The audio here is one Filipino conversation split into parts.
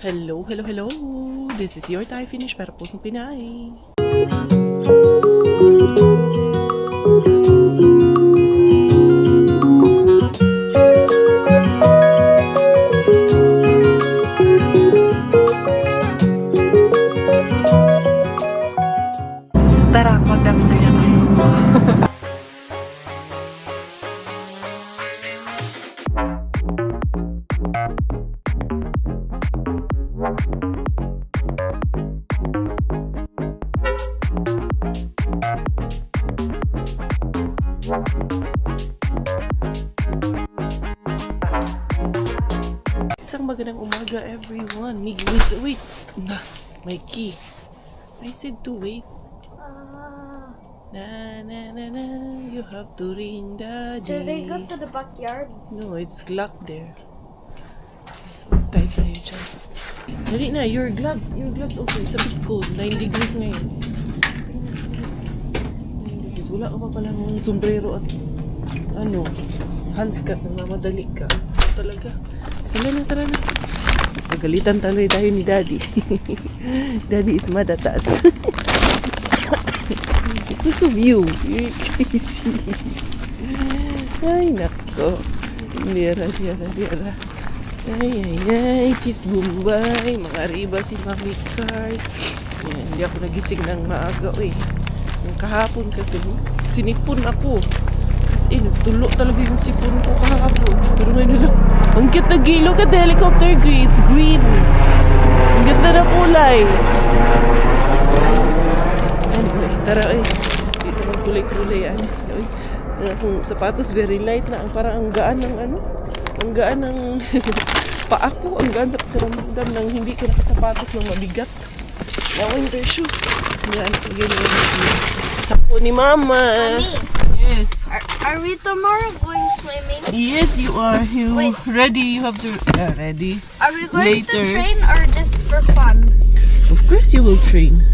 Hello, hello, hello! This is your Thai Finish para pusong Pinay. Tara, mag-dumpster na tayo. Isang magandang umaga, everyone. Wait. Nah, my key. I said to wait. Na, you have to ring daddy. Should I go to the backyard? No, it's locked there. Tight na yun siya. Dali na, your gloves also, it's a bit cold. 9 degrees ngayon. 9 degrees. Wala ka pa pala ng sombrero at handskat na mamadali ka. Talaga. Tara na. Nagalitan tayo ni daddy. Daddy is mad at us. Look of you. You're crazy. Ay, nako. Dira. Ay. Cheese Bombay. Mga riba si Mami Cars. Yan, hindi ako nagising ng maaga. Yung kahapon kasi sinipon ako. As in, tulo talaga yung sipon ko kahapon. Pero ngayon lang. Ang cute na gilo ka, the helicopter green. It's green. Ang ganda na kulay. Anyway, tara dito ng kulay-kulay yan. Ang sapatos very light na. Parang ang gaan ng ang gaan ng paa ko. Ang gaan sa pakiramdam ng hindi ko nakasapatos ng mabigat. Na winter shoes. Yan, sapo ni Mama. Mommy, Yes. are we tomorrow going swimming? Yes, you are. You Wait. ready? You have to ready. Are we going Later. to train or just for fun? Of course you will train.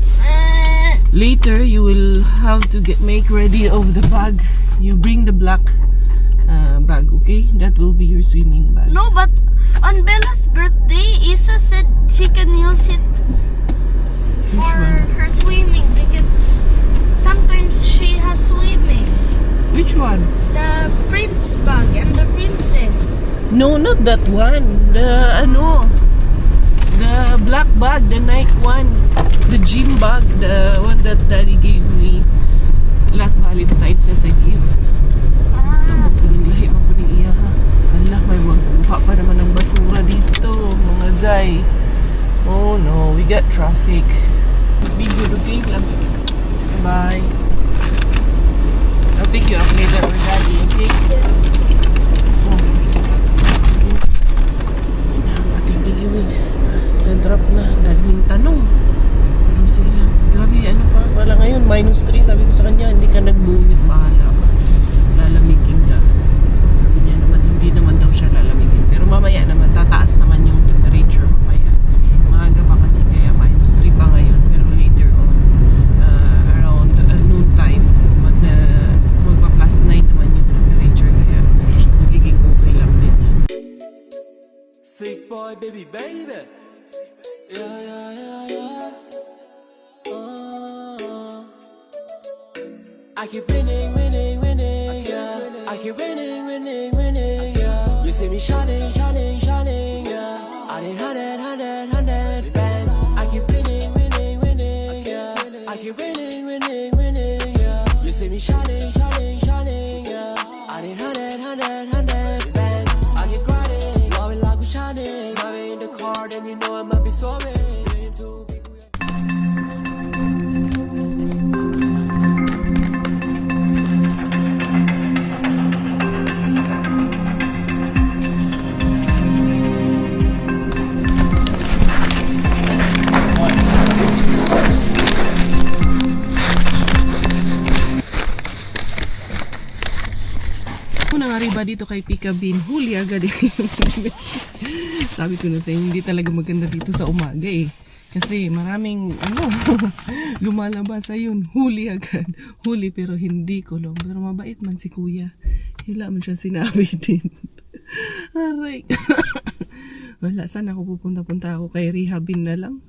Later you will have to make ready of the bag. You bring the black bag, okay? That will be your swimming bag. No, but on Bella's birthday, Isa said she can use it for one? her swimming because sometimes she has swimming. Which one? The prince bag and the princess. No, not that one. The black bag, the Nike one. The gym bag, the one that Daddy gave me last Valentine's as a gift. Sa mga lahi man po ni iya ha. Allah, may magkuha pa naman ng basura dito, mga Zay. Oh no, we got traffic. Be good, okay? Love you. Bye. I'll pick you up later with Daddy, okay? Oh. Ating gigiwigs. Nag-drop na. Daming tanong. Pero sige lang. Grabe, wala ngayon, -3. Sabi ko sa kanya, hindi ka nagbunit. Bahala ka. Lalamigin ka. Sabi niya naman, hindi naman daw siya lalamigin. Pero mamaya naman, tataas naman yung temperature mamaya. Maaga pa kasi kaya -3 pa ngayon. Pero later on, around noon time, magpa +9 naman yung temperature. Kaya magiging okay lang din yan. Sick boy, baby. Yeah. I keep winning, yeah. I keep winning, yeah. You see me shining, yeah. I need 100 bands. I keep winning, yeah. I keep winning, yeah. You see me shining, yeah. I need 100 bands. I keep grinding, loving like we're shining. I'm in the car, then you know I might be soaring. Nangariba dito kay Pika Bean, huli agad eh. Sabi ko na sa inyo, hindi talaga maganda dito sa umaga eh. Kasi maraming lumalabas ayun, huli agad. Huli pero hindi kulong. Pero mabait man si kuya. Wala man siya sinabi din. Aray. Wala, saan ako pupunta ako kay Rehabin na lang.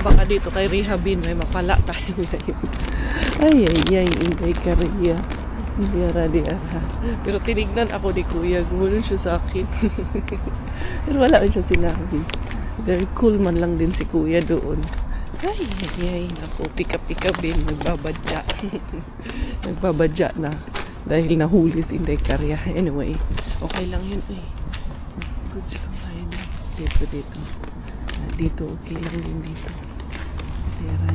Baka dito kay Rehabin may mapala tayo ngayon. Ay, Inday Korea. Di ara. Pero tinignan ako ni Kuya, gumunon siya sa akin. Pero wala siya sinabi. Very cool man lang din si Kuya doon. Ay, naku, pika-pika bin, nagbabadya. Nagbabadya na. Dahil nahuli si Inday Korea. Anyway, okay lang yun eh. Good sa kamay na. Dito. Dito, okay lang din dito. Dera.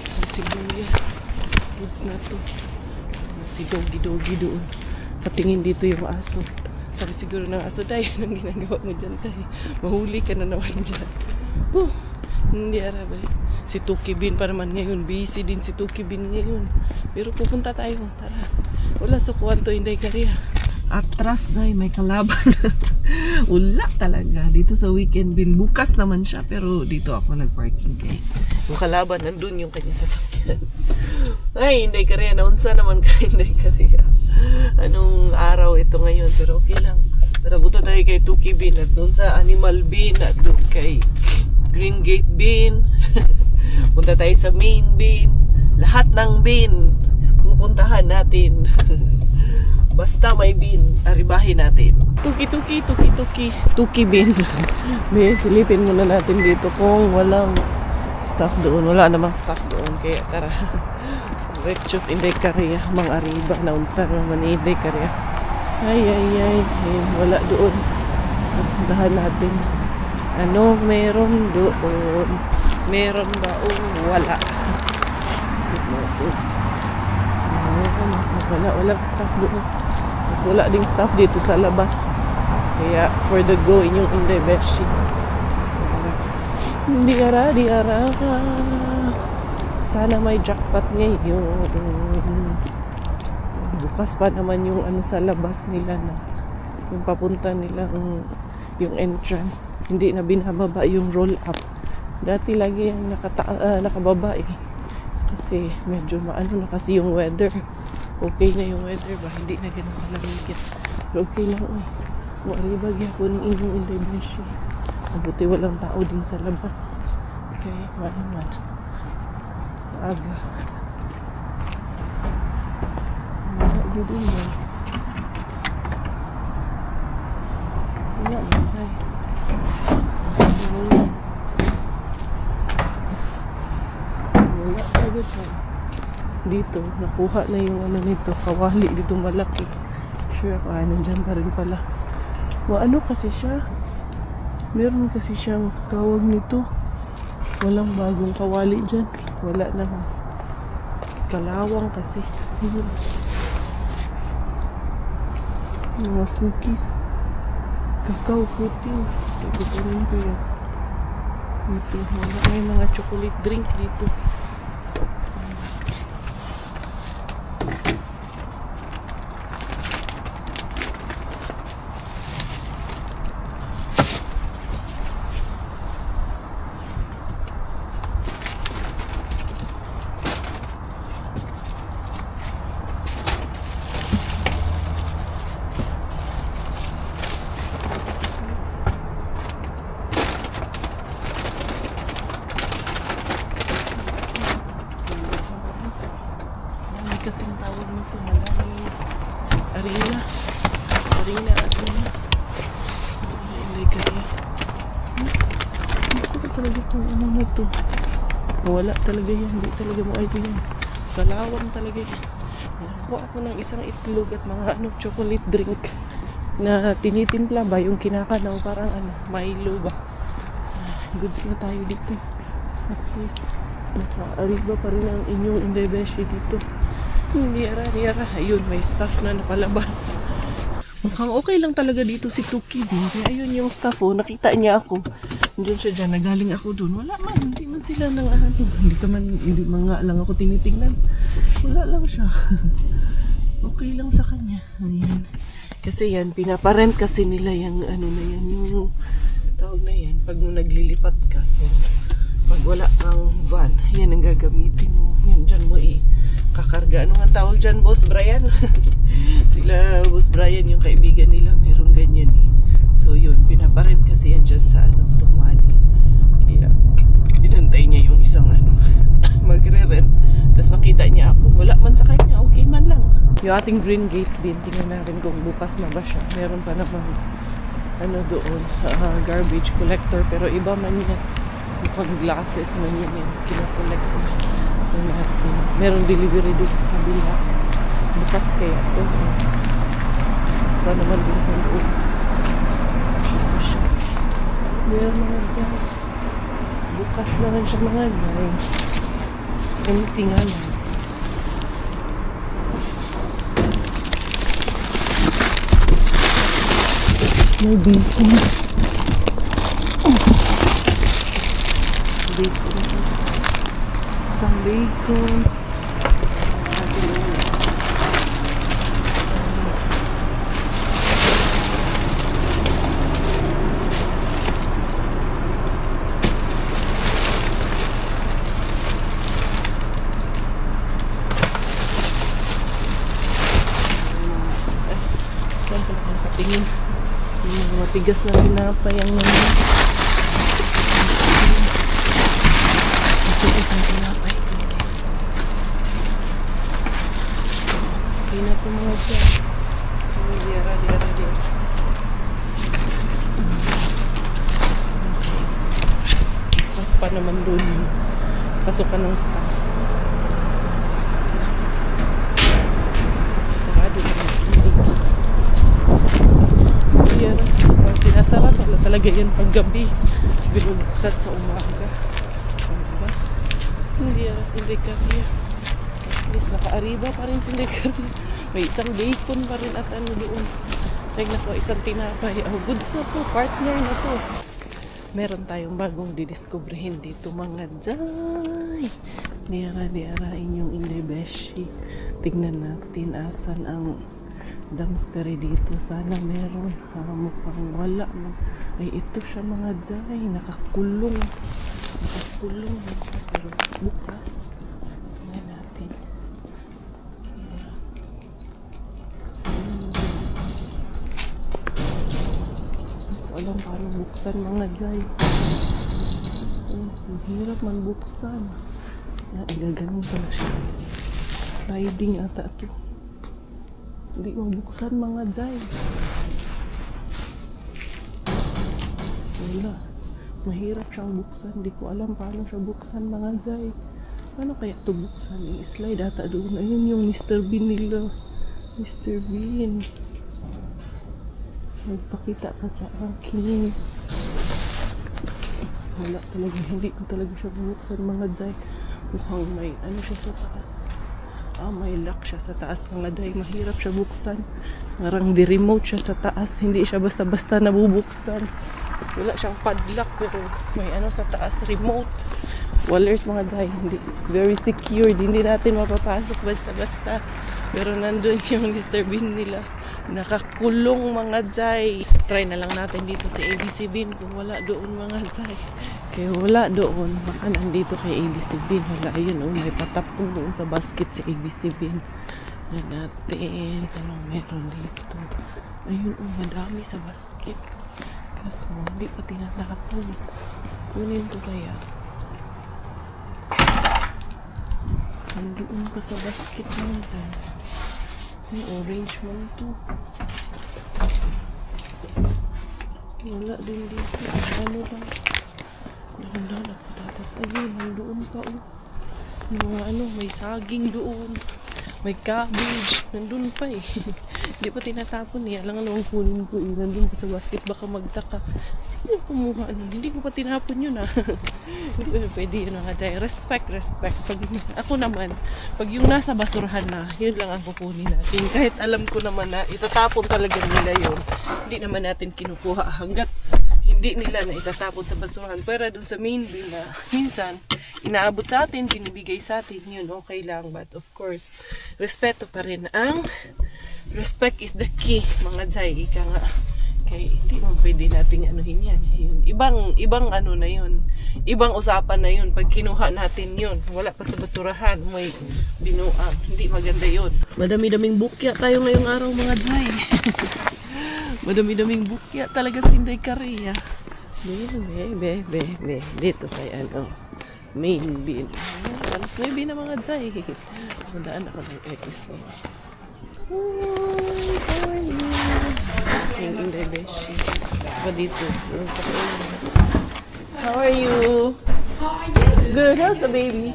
Isang sibuyas. Goods na to. Si Doggy doon. Patingin dito yung aso. Sabi siguro ng aso, Day, anong ginagawa mo dyan, Day? Mahuli ka na naman dyan. Hindi arabay. Si Tuki Bin pa naman ngayon. Busy din si Tuki Bin ngayon. Pero pupunta tayo. Tara. Wala sukuan to, Inday Korea. Atras na may kalaban. Wala talaga. Dito sa Weekend Bin. Bukas naman siya. Pero dito ako nag-parking kay. Yung kalaban, nandun yung kanya sasakyan. Ay, Inday Korea. Naunsa naman ka, Inday Korea. Anong araw ito ngayon. Pero okay lang. Tara, buta tayo kay Tuki Bin. At doon sa Animal Bin. At doon kay Green Gate Bin. Punta tayo sa Main Bin. Lahat ng bin pupuntahan natin. Basta may bin, aribahin natin. Tuki Bin. May silipin muna natin dito kung walang staff doon. Wala namang staff doon. Kaya tara. Rectus Inday Korea. Mang ariba na unsa naman Inday Korea. Ay. Wala doon. Puntahan natin. Ano meron doon? Meron ba o wala? Walang staff doon. Mas wala ding staff dito sa labas. Kaya for the go inyong Inday Beshi. Di ara. Sana may jackpot ngayon. Bukas pa naman yung ano sa labas nila na yung papunta nila yung entrance. Hindi na binababa yung roll up. Dati lagi yung nakababa eh. Kasi medyo maano na kasi yung weather. Okay na yung weather ba? Hindi na ganun kalamigit. Pero okay lang eh. Maaribag ako ng inyong Inday Beshi. Mabuti walang tao din sa labas. Okay, man. Aga. Wala din ba? Wala ba? Wala agad pa. Dito, nakuha na yung ano nito, kawali dito malaki. Sure ako, nandyan pa rin pala. Ano kasi siya? Meron kasi siyang tawag nito. Walang bagong kawali dyan. Wala na. Kalawang kasi. Mga cookies. Cacao pudding. Ito pa rin ko yan. Dito, may mga chocolate drink dito. Kasing tawag nito, malaki arena Inday Korea. Hindi ko talaga itong ano na ito. Wala talaga yan, hindi talaga mo idea yan. Kalawang talaga yan. Nakuha ako ng isang itlog at mga chocolate drink. na tinitimpla ba yung kinakanaw, parang ano, Milo ba. Goods na tayo dito. Okay. Naka-arriba pa rin ang inyong Indebeshi dito. Niyara. Ayun, may staff na napalabas. Mukhang okay lang talaga dito si Tuki din. Kaya ayun yung staff, oh, nakita niya ako. Diyan siya dyan, nagaling ako dun. Wala man, hindi man sila nang ano. Hindi man nga lang ako tinitingnan. Wala lang siya. Okay lang sa kanya. Ayan. Kasi yan, pinaparent kasi nila yung ano na yan, yung tawag na yan, pag naglilipat ka. So, pag wala kang van, yan ang gagamitin mo. Yan, dyan mo kakarga. Ano nga tawag dyan, Boss Brian? Sila, Boss Brian, yung kaibigan nila, merong ganyan eh. So, yun, pinaparent kasi yan dyan sa Tumani. Kaya, inantay niya yung isang magre-rent. Tapos nakita niya ako, wala man sa kanya, okay man lang. Yung ating green gate din, tingnan natin kung bukas na ba siya. Meron pa naman, doon, garbage collector, pero iba man yan. Mukhang glasses man yun yung kinakollect na. Meron delivery doon sa kabila. Bukas kaya ito. Bukas pa naman din sa loob. Ito siya. Meron mga dyan. Bukas naman siya mga dyan. Empty nga lang. May bacon. Bacon. Isang bacon. Saan ko lang katingin? Yung matigas na tinapay ang naman. Matigas na tinapay. Okay na ito mga dyan. Diyara. Okay. Pas pa naman doon yung pasukan ng staff. Sarado na yan. Sinasara talaga yan pag gabi. Binubuksan sa umaga. Diba? Hindi yan sindikaria. At least naka-arriba pa rin sindikaria. May isang bacon pa rin at doon. Tignan ko, isang tinapay. Oh, goods na to. Partner na to. Meron tayong bagong didiskubrihin dito mga dyan. Diyara inyong Indebeshi. Tignan natin asan ang dumpster dito. Sana meron. Mukhang wala man. Ay, ito siya mga jay. Nakakulong. Pero bukas. Tingnan natin. Walang paano buksan mga jay. Hirap man buksan. Igaganon pala siya. Sliding ata ito. Hindi mabuksan mga jay. Wala. Mahirap siyang buksan. Hindi ko alam paano siya buksan mga jay. Paano kaya ito buksan? I-slide ata doon. Ayun yung Mr. Bean nila. Mr. Bean. Magpakita ka sa akin. Wala talaga. Hindi ko talaga siya buksan mga jay. Mukhang may siya sa taas. May lock siya sa taas mga day. Mahirap siya buksan. Parang di-remote siya sa taas. Hindi siya basta-basta nabubuksan. Wala siyang padlock pero may sa taas remote. Wallers mga day. Hindi, very secured. Hindi natin mapapasok basta-basta. Pero nandun yung Mr. Bean nila. Nakakulong mga day. Try na lang natin dito si ABC Bean kung wala doon mga day. Kaya wala doon. Baka nandito kay ABC Bean. Wala, ayun may patapon doon sa basket si ABC Bean. Na natin. Anong meron dito? Ayun madami sa basket. Kaso hindi pa tinatapon. Kunin ko kaya. Nandoon pa sa basket natin. May orange man to. Wala din dito. Ano lang. Dahan-dahan ako tatas. Ayun, nandoon pa Yung mga may saging doon. May cabbage. Nandun pa Hindi pa tinatapon eh. Alam nga naman kunin ko eh. Nandun pa sa basket. Baka magtaka. Sino kumuha nun? Hindi ko pa tinapon yun ah. Hindi ko pwede yun mga day. Respect. Pag, ako naman, pag yung nasa basurahan na, yun lang ang kukunin natin. Kahit alam ko naman na itatapon talaga nila yun. Hindi naman natin kinukuha hanggat hindi nila na itatapon sa basurahan. Pero dun sa main bin na minsan, inaabot sa atin, binibigay sa atin, yun okay lang. But of course, respeto pa rin ang respect is the key, mga Zay. Ika nga. Kaya hindi mo pwede nating anuhin yan. Yun. Ibang ano na yun. Ibang usapan na yun. Pag kinuha natin yun, wala pa sa basurahan, may binuang. Hindi maganda yun. Madami-daming bukya tayo ngayong araw, mga Zay. Madami-daming bukya talaga si Inday Korea. Be. Dito kay ano. Main bin. Alas 9 na mga Zay. Mandaan ako ng X. How are you? Yung Inday Beshi. Pa dito. How are you? Good. How's the baby?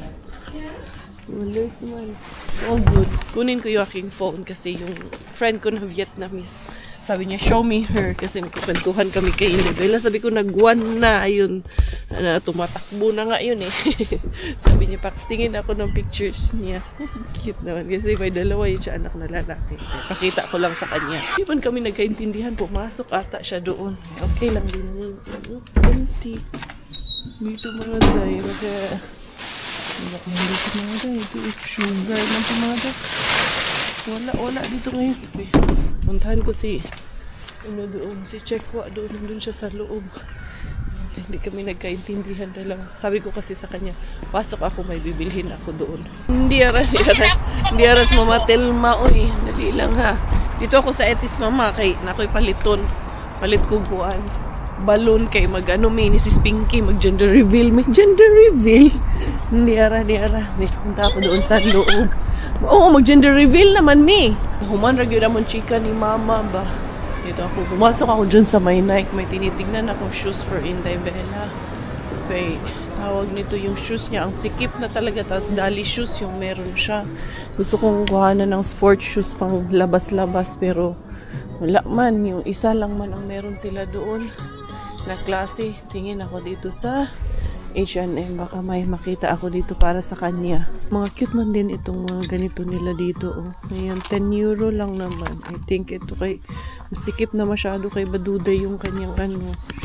Wonders man. All good. Kunin ko yung aking phone kasi yung friend ko na Vietnamese. Sabi niya, show me her. Kasi nagkukwentuhan kami kay Inday. Sabi ko, nag-1 na. Ayun. Tumatakbo na nga yun eh. Sabi niya, pakitingin ako ng pictures niya. Cute naman. Kasi may dalawa yun siya anak na lalaki. Pakita ko lang sa kanya. Hindi man kami nagkaintindihan. Pumasok ata siya doon. Okay lang din naman. Empty. Dito mga Zay. Kaya, dito mga Zay. Ito sugar ng pumada. Wala dito ngayon. Puntahan ko si doon, si Chekwa doon, nandun siya sa loob. Hindi kami nagkaintindihan na lang. Sabi ko kasi sa kanya, pasok ako, may bibilhin ako doon. Hindi aras mama Telma, oy. Dali lang ha. Dito ako sa Etis mama, kay nakoy paliton. Palit ko kuan. Balloon kay mag-ano may ni si Pinky, mag-gender reveal. May gender reveal. Hindi ara. Punta ako doon sa loob. Oo, mag-gender reveal naman mi. Human ragyo naman chika ni mama ba. Dito ako, pumasok ako dyan sa may Nike. May tinitignan akong shoes for Inday Bella. Okay, tawag nito yung shoes niya. Ang sikip na talaga. Tapos dali shoes yung meron siya. Gusto kong kuhanan ng sport shoes pang labas-labas. Pero wala man. Yung isa lang man ang meron sila doon na klase. Tingin ako dito sa H&M, baka may makita ako dito para sa kanya. Mga cute man din itong mga ganito nila dito. Oh. Ngayon, 10 euro lang naman. I think ito kay, masikip na masyado kay Baduday yung kanyang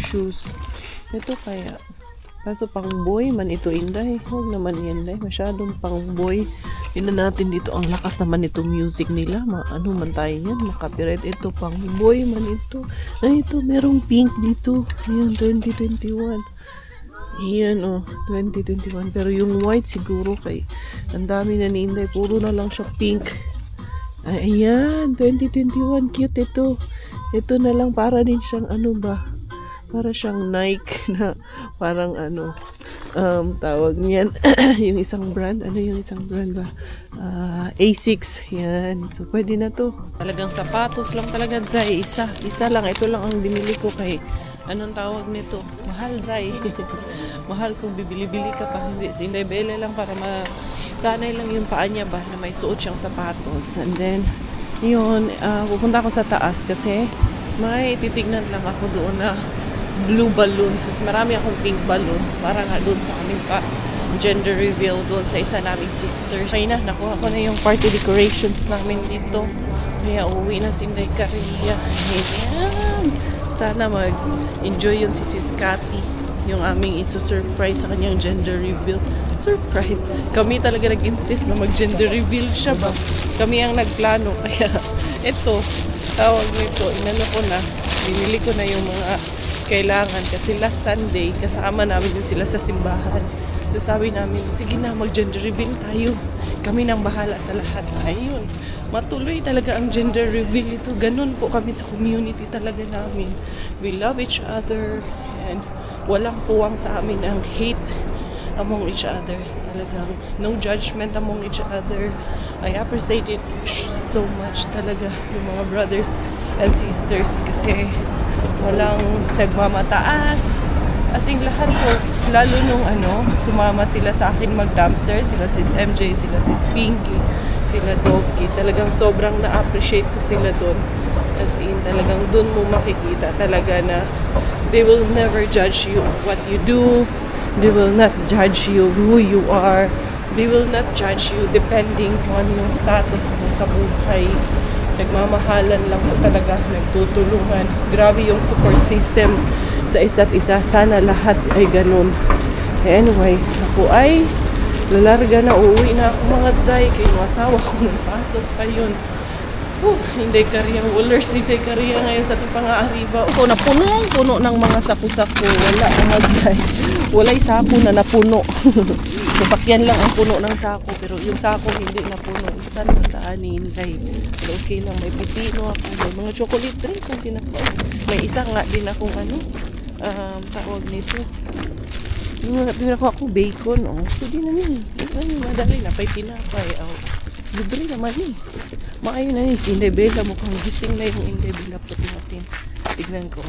shoes. Ito kaya, kaso pang boy man ito, Inday. Huwag naman yan, Inday. Masyadong pang boy. Tingnan natin dito, ang lakas naman itong music nila. Ano man tayo yan, makapiright. Ito, pang boy man ito. Ay, ito, merong pink dito. Ayan, 2021. Ayan, 2021. Pero yung white siguro kay ang dami na ni Inday. Puro na lang siya pink. Ayan, 2021. Cute ito. Ito na lang para din siyang para siyang Nike na parang tawag niyan. Yung isang brand. Ano yung isang brand ba? A6. Yan. So, pwede na to. Talagang sapatos lang talaga, Zay. Isa lang. Ito lang ang binili ko kay anong tawag nito? Mahal, Zay. Mahal kung bibili-bili ka pa. Hindi, si Inday Bella lang para sanay lang yung paa niya ba na may suot siyang sapatos. And then, yun, pupunta ako sa taas kasi may titignan lang ako doon na blue balloons. Kasi marami akong pink balloons. Para nga doon sa aming gender reveal doon sa isa naming sisters. Kaya nakuha ko na yung party decorations namin dito. Kaya uuwi na si Inday Korea. Ayan. Sana mag-enjoy yun si Sis Cathy, yung aming iso-surprise sa kanyang gender reveal. Surprise! Kami talaga nag-insist na mag-gender reveal siya ba? Kami ang nagplano. Kaya ito, tawag nito, inano ko na, binili ko na yung mga kailangan. Kasi last Sunday, kasama namin din sila sa simbahan. So sabi namin, sige na, mag-gender reveal tayo. Kami nang bahala sa lahat. Ayun. Matuloy talaga ang gender reveal ito. Ganun po kami sa community talaga namin. We love each other and walang puwang sa amin ang hate among each other. Talagang no judgment among each other. I appreciate it so much talaga yung mga brothers and sisters kasi walang nagmamataas, As in lahat po, lalo nung sumama sila sa akin mag-dumpster, sila sis MJ, sila sis Pinky, sila Doggy. Talagang sobrang na-appreciate ko sila doon. As in, talagang doon mo makikita talaga na they will never judge you what you do. They will not judge you who you are. They will not judge you depending on yung status mo sa buhay. Nagmamahalan lang po talaga, nagtutulungan. Grabe yung support system sa isa't isa. Sana lahat ay ganun. Anyway, ako ay lalarga na, uuwi na ako mga Zay. Kaya yung asawa ko napasok pa yun. Hindi kariya Woolers, hindi kariya ngayon sa ating pang-aariba. Ako na puno ng mga sako-sako. Wala mga Zay. Walay sako na napuno. Sasakyan lang ang puno ng sako, pero yung sako hindi napuno. Isa na taanin, Day. Pero okay lang, may pipino ako, may mga chocolate drink ang tinakbo. May isa nga din akong tawag nito. Din ako bacon, So, di na yun. Madali na, pa'y tinapay, libre naman yun. Maayon na yun. Indebela, mukhang gising na yung Indebela puti natin. Tignan ko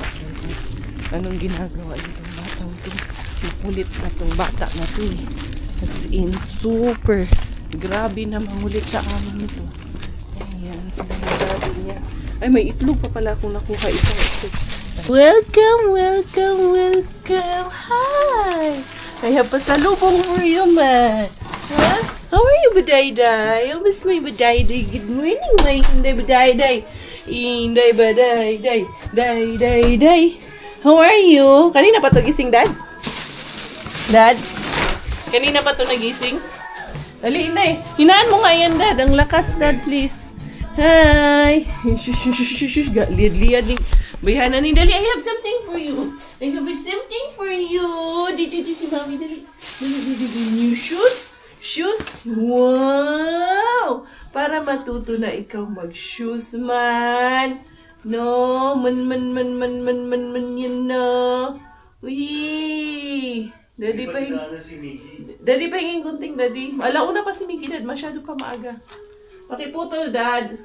anong ginagawa itong batang to. Pupulit na itong bata na to. As in, super. Grabe na mangulit sa amin ito. Ayan, sila grabe niya. Ay, may itlog pa pala akong nakuha. Isang itlog. Welcome, welcome, welcome. Hi! I have pasalubong for you, man. Huh? How are you, Badayday? Oh, Miss May Badayday. Good morning, my Inday Badayday. Inday Badayday. Day. How are you? Kanina pa to gising, Dad? Dad? Kanina pa to nagising? Dali, Inday. Hinaan mo nga yan, Dad. Ang lakas, Dad, please. Hi. Shush. Liad. Bayana ni Dali. I have something for you. I have something for you. Dito si Mami, Dali. New shoes? Shoes? Wow! Para matuto na ikaw mag-shoes, man. No, man, yun na. Uy! Daddy pahingin gunting, Daddy. Alauna pa si Mickey, Dad. Masyado pa maaga. Pakiputol, Dad.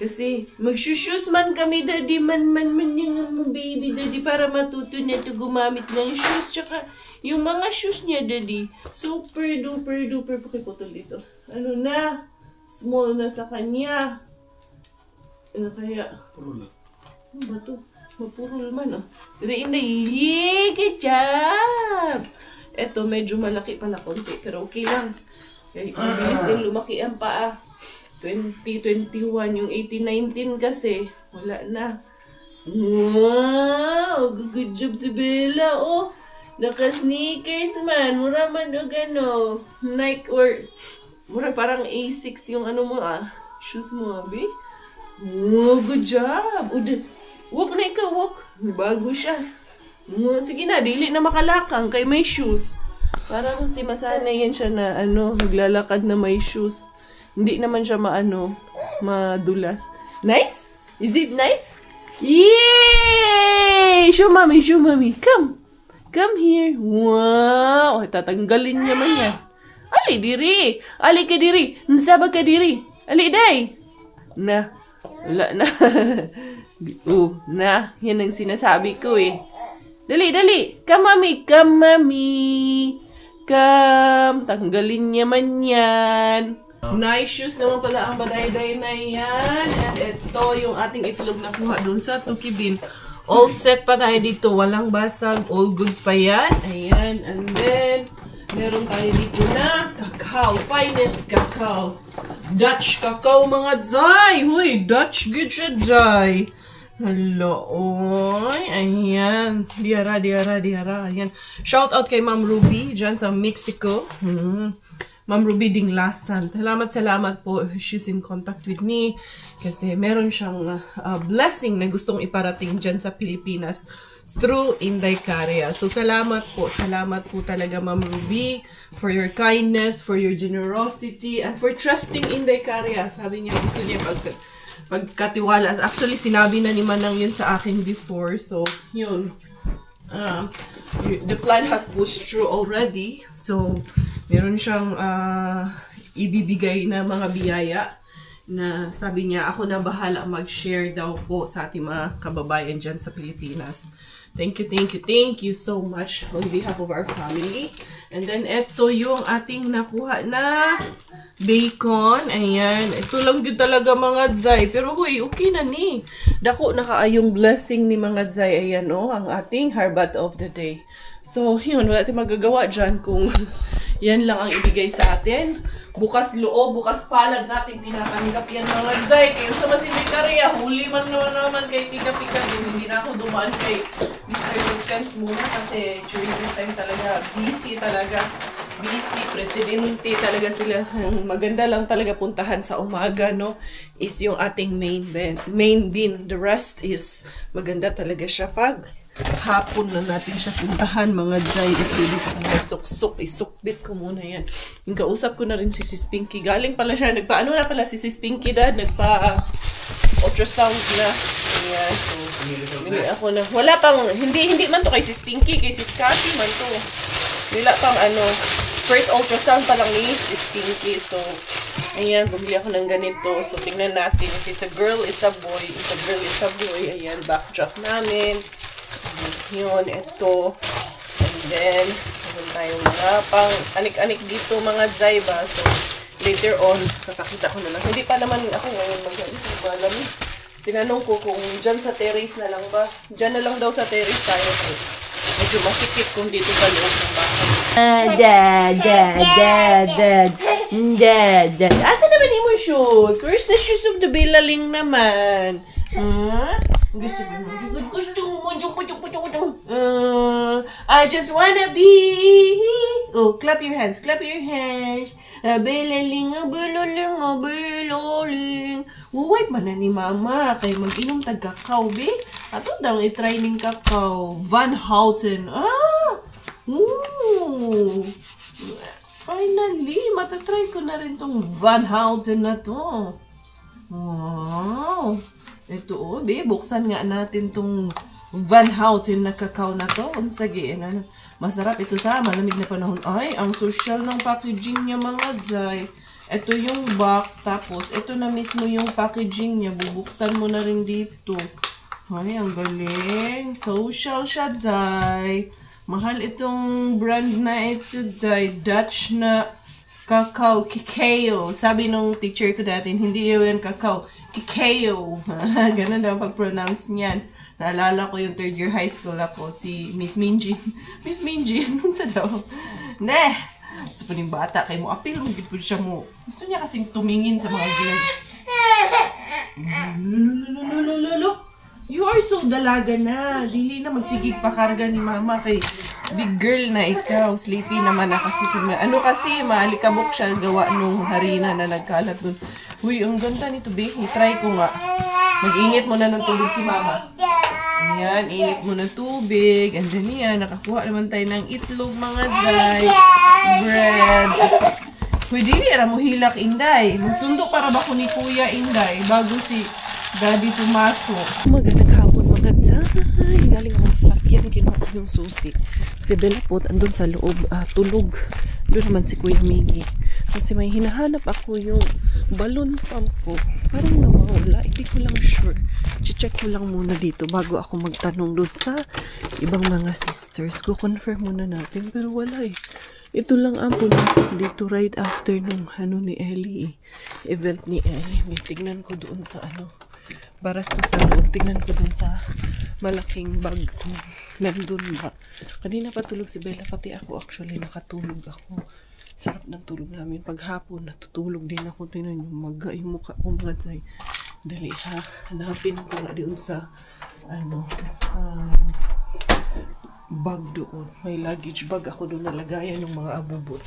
Kasi, mag-shoes man kami, Daddy. Man, yung baby, Daddy. Para matuto na ito gumamit ng shoes. Tsaka, yung mga shoes niya, Daddy, super duper pakiputol dito. Ano na? Small na sa kanya. Kaya, ano ba ito? Mapurol man, Daddy, Yay! Good job! Eto, medyo malaki pala konti, pero okay lang. Kaya, mabilis din lumaki ang paa. 2021, yung 18-19 kasi, wala na. Wow! Good job si Bella, Naka-sneakers man. Mura man Nike or mura parang A6 yung mo shoes mo, Abi. Oh, good job. Walk na ikaw, walk. Bago siya. Sige na, dili na makalakang kay may shoes. Parang si masanay yan siya na naglalakad na may shoes. Hindi naman siya madulas. Nice? Is it nice? Yay! Show mommy. Come here. Wow! Tatanggalin niya man yan. Ali, diri. Ali ka diri. Nsaba ka diri. Ali, day. Na. Wala na. Na. Yan ang sinasabi ko Dali. Come, mommy. Come. Tanggalin niya man yan. Nice shoes naman pala ang Badayday na yan. At ito yung ating itlog na kuha dun sa Tukibin. All set pa tayo dito. Walang basag. All goods pa yan. Ayan. And then, meron tayo dito na cacao. Finest cacao. Dutch cacao mga Zay. Huy, Dutch good siya, Zay. Hello. Oy. Ayan. Diara. Ayan. Shout out kay Ma'am Ruby dyan sa Mexico. Ma'am Ruby Dinglasan. Salamat po. She's in contact with me. Kasi meron siyang blessing na gustong iparating dyan sa Pilipinas through Inday Caria. So, salamat po. Salamat po talaga, Ma'am Ruby, for your kindness, for your generosity, and for trusting Inday Caria. Sabi niya, gusto niya pagkatiwala. Actually, sinabi na ni Manang yun sa akin before. So, yun. The plan has pushed through already. So, meron siyang ibibigay na mga biyaya na sabi niya, ako na bahala mag-share daw po sa ating mga kababayan dyan sa Pilipinas. Thank you so much on behalf of our family. And then, ito yung ating nakuha na bacon. Ayan. Ito lang yun talaga mga Zay. Pero huy, okay na ni. Dako na kaayong blessing ni mga Zay. Ayan ang ating harbat of the day. So, yun. Wala tayong magagawa dyan kung yan lang ang ibigay sa atin. Bukas loob, bukas palad natin tinatanggap yan mga Zay. Kayo sa Masindikaria, huli man naman kay Pika-Pika. Hindi na ako dumaan kay Mr. Suspense muna kasi during this time talaga, busy talaga. Busy, presidente talaga sila. Maganda lang talaga puntahan sa umaga, no? Is yung ating main din. The rest is maganda talaga siya pag hapon na natin siya puntahan mga Zay. Pwede ko na suksok, isukbit ko muna yan. Yung kausap ko na rin si Sis Pinky. Galing pala siya, nagpa-ano na pala si Sis Pinky dad, nagpa-ultrasound na. Ayan, so, bili ako na. Wala pang, hindi man to kay Sis Pinky, kay Sis Cathy man to. Wala pang first ultrasound pa lang ni Sis Pinky. So, ayan, bumili ako ng ganito. So, tingnan natin. If it's a girl, it's a boy. If a girl, it's a boy. Ayan, backdrop namin. Yun, ito. And then, meron tayong mga pang anik-anik dito mga Zay ba. So, later on, kakakita ko na lang. Hindi pa naman ako ngayon mag-alam. Tinanong ko kung dyan sa terrace na lang ba. Dyan na lang daw sa terrace tayo. So, medyo masikip kung dito sa loob ng bahay. Dad. Asa naman yung shoes? Where's the shoes of the Bilaling naman? Gusto mo? I just wanna be. Oh, clap your hands. Bilaling. Wipe man na ni Mama. Kaya mag-inom tag-kakao, be. Ato daw i-try ning kakao. Van Houten. Finally, matatry ko na rin tong Van Houten na to. Wow. Ito, be, buksan nga natin tong Van Houten na kakao na to. Sige, masarap ito sa malamig na panahon. Ay, ang social ng packaging niya mga Zay. Ito yung box, tapos ito na mismo yung packaging niya. Bubuksan mo na rin dito. Ay, ang galing. Social siya, Zay. Mahal itong brand na ito, Zay. Dutch na kakao, Kikeo. Sabi nung teacher ko dati, hindi yun kakao, Kikeo. Ganun daw pag-pronounce niyan. Naalala ko yung third year high school ako, si Miss Minjin. Miss Minjin, nun sa daw. Ne! Sa puning bata, kay mo apil, magigit po siya mo. Gusto niya kasing tumingin sa mga gilag. Lolo. You are so dalaga na. Dili na magsigig pakarga ni Mama kay big girl na ikaw. Sleepy naman na kasi. Kasi, maalikabok siya gawa nung harina na nagkalat dun. Uy, ang ganda nito, babe. I-try ko nga. Mag-init mo na ng tubig si Mama. Ayan, init mo ng tubig. And then yan, nakakuha naman tayo ng itlog, mga Zay. Bread. Uy, dili, mo hilak, Inday. Magsundo para ba ko ni Kuya, Inday, bago si Daddy pumasok. Magandang hapon, mga Zay. Galing ako sa sakyan, kinuha ko yung susi. Si Bella po, andun sa loob, tulog. Doon naman si Kuya Miggy. Kasi may hinahanap ako yung balloon pump ko. Parang nawawala. Hindi ko lang sure. Check ko lang muna dito bago ako magtanong doon sa ibang mga sisters. Ko-confirm muna natin. Pero wala eh. Ito lang ambulance dito right after nung ni Ellie. Event ni Ellie. May tignan ko doon sa baras to sa loob. Tignan ko doon sa malaking bag kung nandun ba. Kanina patulog si Bella. Pati ako actually nakatulog ako. Sarap ng tulog namin. Paghapon, natutulog din ako. Tingnan yung yung mukha ko mga Zay. Dali ha. Hanapin ko nga doon sa bag doon. May luggage bag ako doon nalagayan ng mga abubot.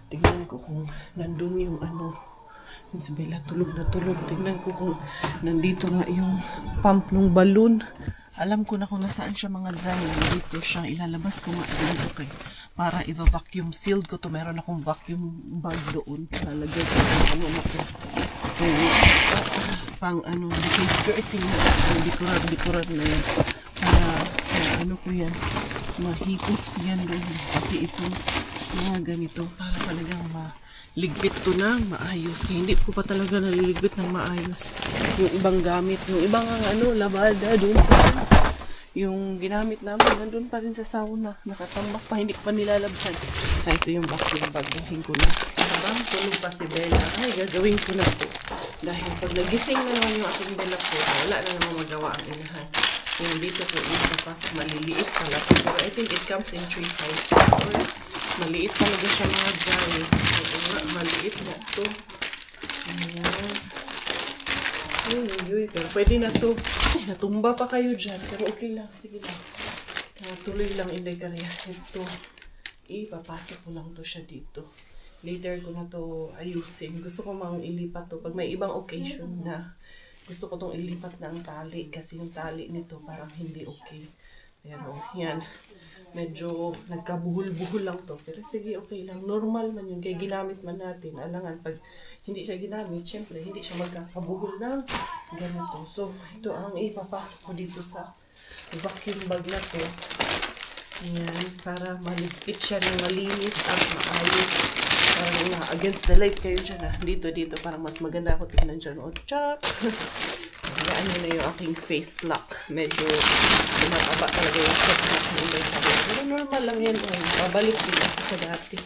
Tingnan ko kung nandun yung yung si Bella tulog na tulog. Tingnan ko kung nandito nga yung pump ng balloon. Alam ko na kung nasaan siya mga Zay. Dito siya. Ilalabas ko nga dito kay para i-vacuum sealed ko to. Meron akong vacuum bag doon. Lalagay ko pang skirting na decorate na yan. Para ko yan. Mahipos ko yan doon. Pati itong mga ganito. Para talagang maligpit to ng maayos. Kaya hindi ko pa talaga naliligpit ng maayos yung ibang gamit. Yung ibang labada doon sa yung ginamit namin, nandun pa rin sa sauna. Nakatambak pa, hindi ko pa nilalabsan. Ay, ito yung vacuum bag. Dahin ko na. Habang tulog pa si Bella, ay, gagawin ko na to. Dahil pag nagising na naman yung aking Bella ko, wala na naman magawa ang inahan. Yung dito ko ipapasok, maliliit pala. Pero I think it comes in 3 sizes. Or, maliit talaga siya mga Zay. Maliit na to. Ayan. Uy, pero pwede na to. Ay, natumba pa kayo dyan. Pero okay lang, sige lang. Tuloy lang, hindi ka rin. Ito, ipapasok ko lang to siya dito. Later ko na to ayusin. Gusto ko mang ilipat to. Pag may ibang occasion na, gusto ko tong ilipat na ang tali. Kasi yung tali nito parang hindi okay. Pero yan, medyo nagkabuhol-buhol lang to. Pero sige, okay lang. Normal man yun. Kaya ginamit man natin. Alangan, pag hindi siya ginamit, syempre, hindi siya magkakabuhol ng ganito. So, ito ang ipapasok ko dito sa vacuum bag na to. Yan, para maligpit siya ng malinis at maayos. Parang against the light kayo dyan Dito, parang mas maganda ako tingnan dyan. O, tsak! Hayaan nyo na yung aking face lock. Medyo tumataba talaga yung face lock na may sabi. Pero normal lang yan. Pabalik din ako sa dati.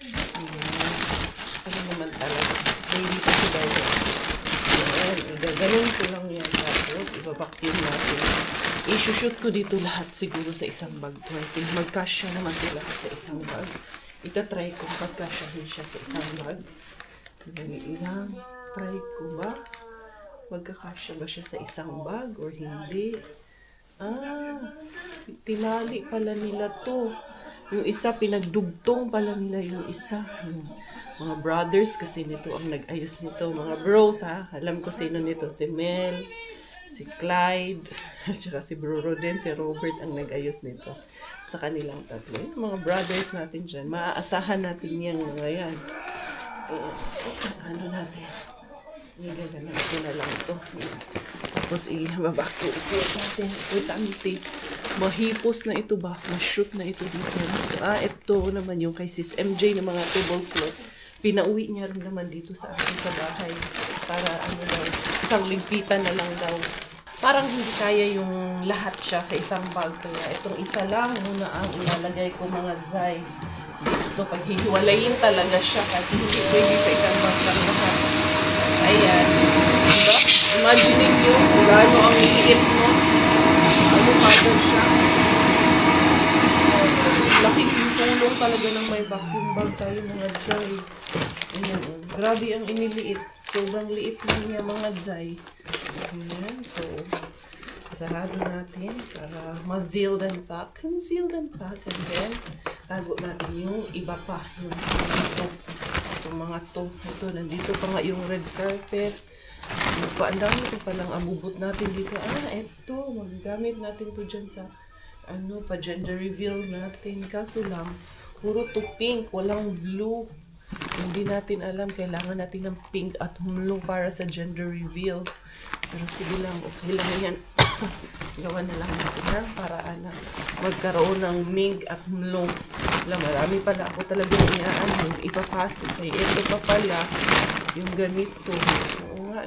Ayan. Ano naman talaga. Baby pa si Daya. Ayan. Ganun ko lang yan. Tapos, ibabacuum natin. I-shoot ko dito lahat siguro sa isang bag. To. I think magkasya naman ito lahat sa isang bag. Ita-try ko magkasyahin siya sa isang bag. Dali lang. Try ko ba? Magkakasya ba siya sa isang bag or hindi? Tinali pala nila to. Yung isa, pinagdugtong pala nila yung isa. Yung mga brothers kasi nito ang nag-ayos nito. Mga bros Alam ko sino nito. Si Mel, si Clyde, at saka si Bro Roden, si Robert ang nag-ayos nito. Sa kanilang tatlo. Yung mga brothers natin dyan. Maaasahan natin yung mga yan. Ano natin? Gaganan ko na lang ito. Tapos i-vacuum seal natin. Importante. Mahipos na ito ba? Ma-shoot na ito dito. Ito naman yung kay Sis MJ ng mga tablecloth. Pinauwi niya rin naman dito sa akin sa bahay. Para ano daw, isang ligpitan na lang daw. Parang hindi kaya yung lahat siya sa isang bag. Kaya itong isa lang muna ang ilalagay ko mga Zay. Dito, pag hihiwalayin talaga siya kasi hindi pwede sa isang bag lang lahat. Ayan. Diba? Imagine nyo kung gaano ang liit mo. Ano kagad siya. Laking tulong talaga ng may vacuum bag tayo mga Zay. Ayan. Grabe ang iniliit. Sobrang liit lang niya mga Zay. Ayan. So, sarado natin para ma-seal and pack. Seal and pack. And then, tago natin yung iba pa. Yung ito. Itong mga to. Ito, nandito pa nga yung red carpet. Ang dami ito palang abubot natin dito. Ito. Magagamit natin to dyan sa pa gender reveal natin. Kaso lang, puro to pink. Walang blue. Hindi natin alam. Kailangan natin ng pink at blue para sa gender reveal. Pero sige lang. Okay lang yan. Gawa na lang natin para magkaroon ng mink at blue. Marami pala ako talaga yung ipapasok. Ito pa pala yung ganito. Oo nga,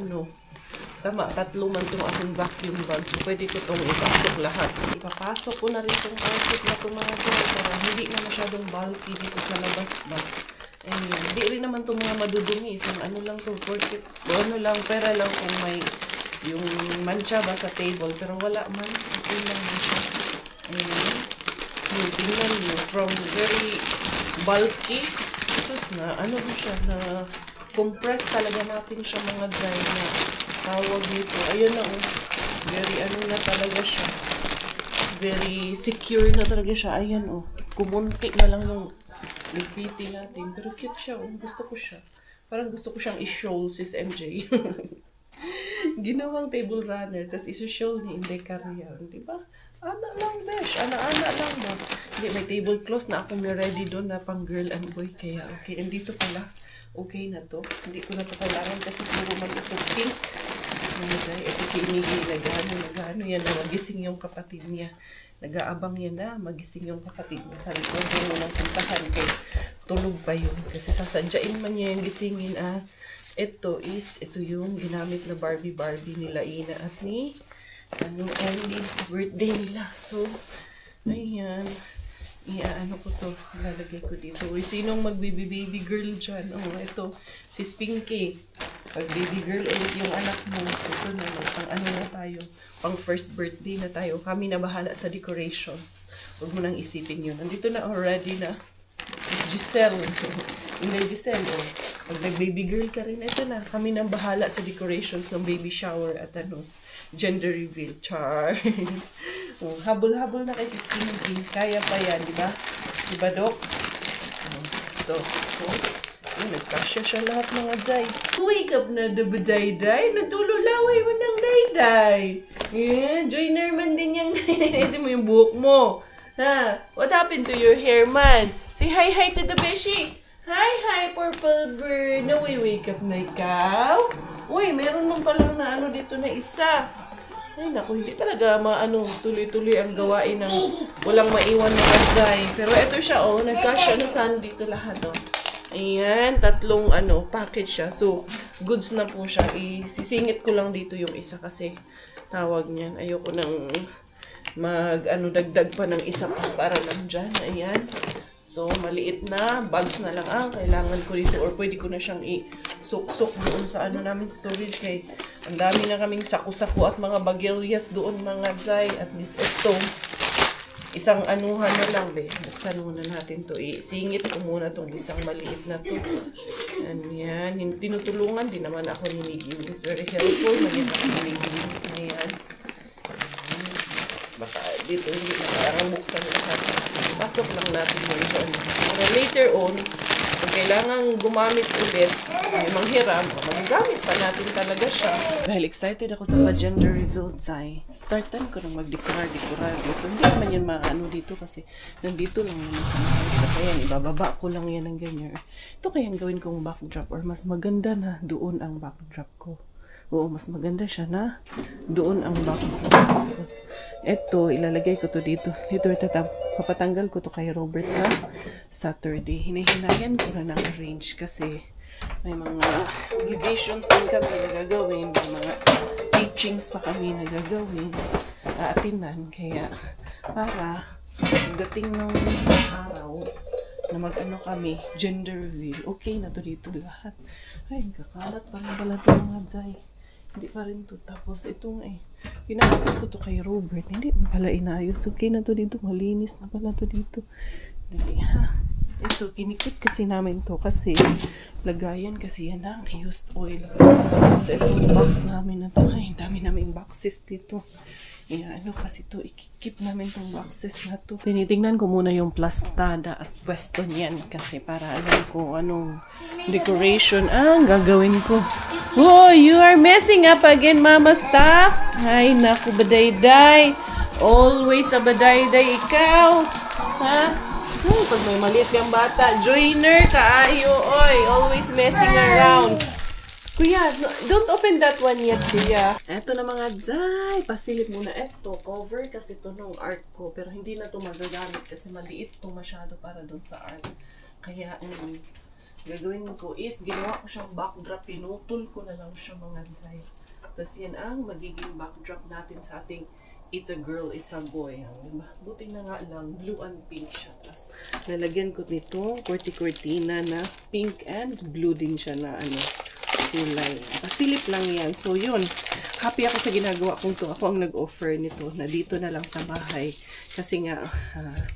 Tama, 3 man itong aking vacuum bag. So, pwede ko itong ipasok lahat. Ipapasok ko na rin itong outfit na tumago para hindi na masyadong bulky dito sa labas ba. Ayan. Hindi rin naman itong mga madudumi. Isang lang ito. Pera lang kung may yung mancha ba sa table. Pero wala man. Okay lang siya. Ayan. Tingnan nyo. From very bulky. Sus na, siya na compress talaga natin siya mga dry na tawag dito. Ayun na very na talaga siya. Very secure na talaga siya. Ayan kumunti na lang yung lipitin natin. Pero cute siya. Gusto ko siya. Parang gusto ko siyang i-show Sis MJ. Ginawang table runner. Tapos i-show ni Inday Carrier. Diba? Ana lang, besh. Ana lang ba? Hindi, may tablecloth na akong ready doon na pang girl and boy. Kaya, okay. And dito pala, okay na to. Hindi ko na to kailangan kasi puro man ito pink. Ito si Inigay, nag-ano yan na magising yung kapatid niya. Nag-aabang yan na magising yung kapatid niya. Sabi ko, hindi mo nang puntahan kay tulog pa yun. Kasi sasadyain man niya yung gisingin. Ito yung ginamit na Barbie nila Ina at ni Ellie's birthday nila. So, ayan. Iaano ko to. Lalagay ko dito. Uy, sinong magbaby girl dyan? Oh, ito. Si Spinky. Pag baby girl ulit yung anak mo. Ito na. Pang ano na tayo. Pang first birthday na tayo. Kami na bahala sa decorations. Huwag mo nang isipin yun. Nandito na already na. Giselle. Inday Giselle. Oh. Pag nag-baby girl ka rin, ito na. Kami nang bahala sa decorations ng baby shower at ano, gender reveal. Char. Oh, habol-habol na kay si Spinky. Kaya pa yan, di ba? Di ba, Dok? Oh, ito. So, nagkasya siya lahat mga Zay. Wake up na, Day-Day. Natululaway mo ng Day-Day. Yeah, joiner man din yung Day-Day. Ito mo yung buhok mo. Ha? What happened to your hair, man? Say hi-hi to the beshi. Hi, purple bird. No, wake up na ikaw. Uy, meron nung palang na ano dito na isa. Ay, naku, hindi talaga tuloy-tuloy ang gawain ng walang maiwan na Zay. Pero ito siya, oh, nagkasya na saan dito lahat, oh. Ayan, tatlong, package siya. So, goods na po siya. Isisingit ko lang dito yung isa kasi tawag niyan. Ayoko nang dagdag pa ng isa pa para lang dyan. Ayan. So, maliit na. Bags na lang ang kailangan ko dito. Or pwede ko na siyang i-sok-sok doon sa namin storage. Kay ang dami na kaming saku-saku at mga bagelyas doon mga Zay. At least ito. Isang anuhan na lang, be. Buksan muna natin to. Isingit ko muna tong isang maliit na to. Yan. Tinutulungan din naman ako ni Niggy. It's very helpful. Maging ako ni Niggy na yan. Baka dito hindi na parang buksan lahat. Pasok lang natin yun doon. Pero later on, kung kailangan gumamit ulit, may manghiram, magagamit pa natin talaga siya. Dahil excited ako sa gender reveal Zay, startan ko nang mag-decor dito. Hindi naman yun dito kasi nandito lang naman sa mga. Kaya ibababa ko lang yan ng ganyan. Ito kaya gawin kong backdrop or mas maganda na doon ang backdrop ko. Oo, mas maganda siya na doon ang backdrop. Tapos, eto, ilalagay ko to dito. Dito, papatanggal ko to kay Robert sa Saturday. Hinahinayan ko na ng arrange kasi may mga obligations din kami na gagawin. May mga teachings pa kami na gagawin. Atinan. Kaya, para dating ng araw na kami, gender reveal. Okay na to dito lahat. Ay, kakalat pa rin pala ito mga Zay. Hindi pa rin to. Tapos itong pinakapos ko to kay Robert. Hindi pala inayos. Okay na to dito. Malinis na pala to dito. Dali ha. Ito, kinikip kasi namin to kasi lagayan kasi yan ang used oil. Sa itong box namin na to. Ay, dami namin boxes dito. Kasi to, ikikip namin tong boxes na to. Tinitingnan ko muna yung plastada at pwesto niyan kasi para alam ko anong decoration ang gagawin ko. Oh, you are messing up again, Mama Stuff. Ay, naku, Day-Day. Always a Day-Day ikaw. Ha? Pag may maliit kang bata, joiner ka, ayo, oy. Always messing around. Kuya, don't open that one yet, kuya. Eto na mga Zay. Pasilip muna. Eto, cover kasi ito nung art ko. Pero hindi na ito magagamit kasi maliit ito masyado para doon sa art. Kaya, gagawin ko is, ginawa ko siyang backdrop. Pinutol ko na lang siya mga Zay. Tapos yan ang magiging backdrop natin sa ating It's a Girl, It's a Boy. Buti na nga lang, blue and pink siya. Tapos, lalagyan ko nito, kortina na pink and blue din siya na kulay. Pasilip lang yan. So, yun. Happy ako sa ginagawa kong to. Ako ang nag-offer nito na dito na lang sa bahay. Kasi nga,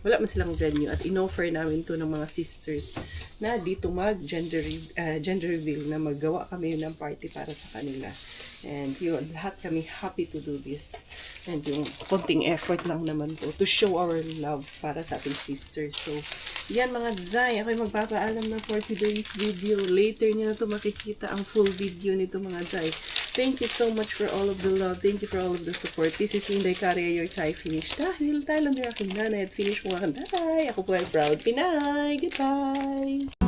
wala man silang venue. At in-offer namin to ng mga sisters na dito mag-gender reveal na maggawa kami ng party para sa kanila. And yun, lahat kami happy to do this. And yung konting effort lang naman po to show our love para sa ating sisters. So, yan mga Zay, ako'y magpapaalam na for today's video. Later nyo na ito makikita ang full video nito mga Zay. Thank you so much for all of the love. Thank you for all of the support. This is Inday Caria, your Thai finish. Dahil Thailand yung aking nanay at finish mo aking nanay. Ako po ay proud Pinay. Goodbye!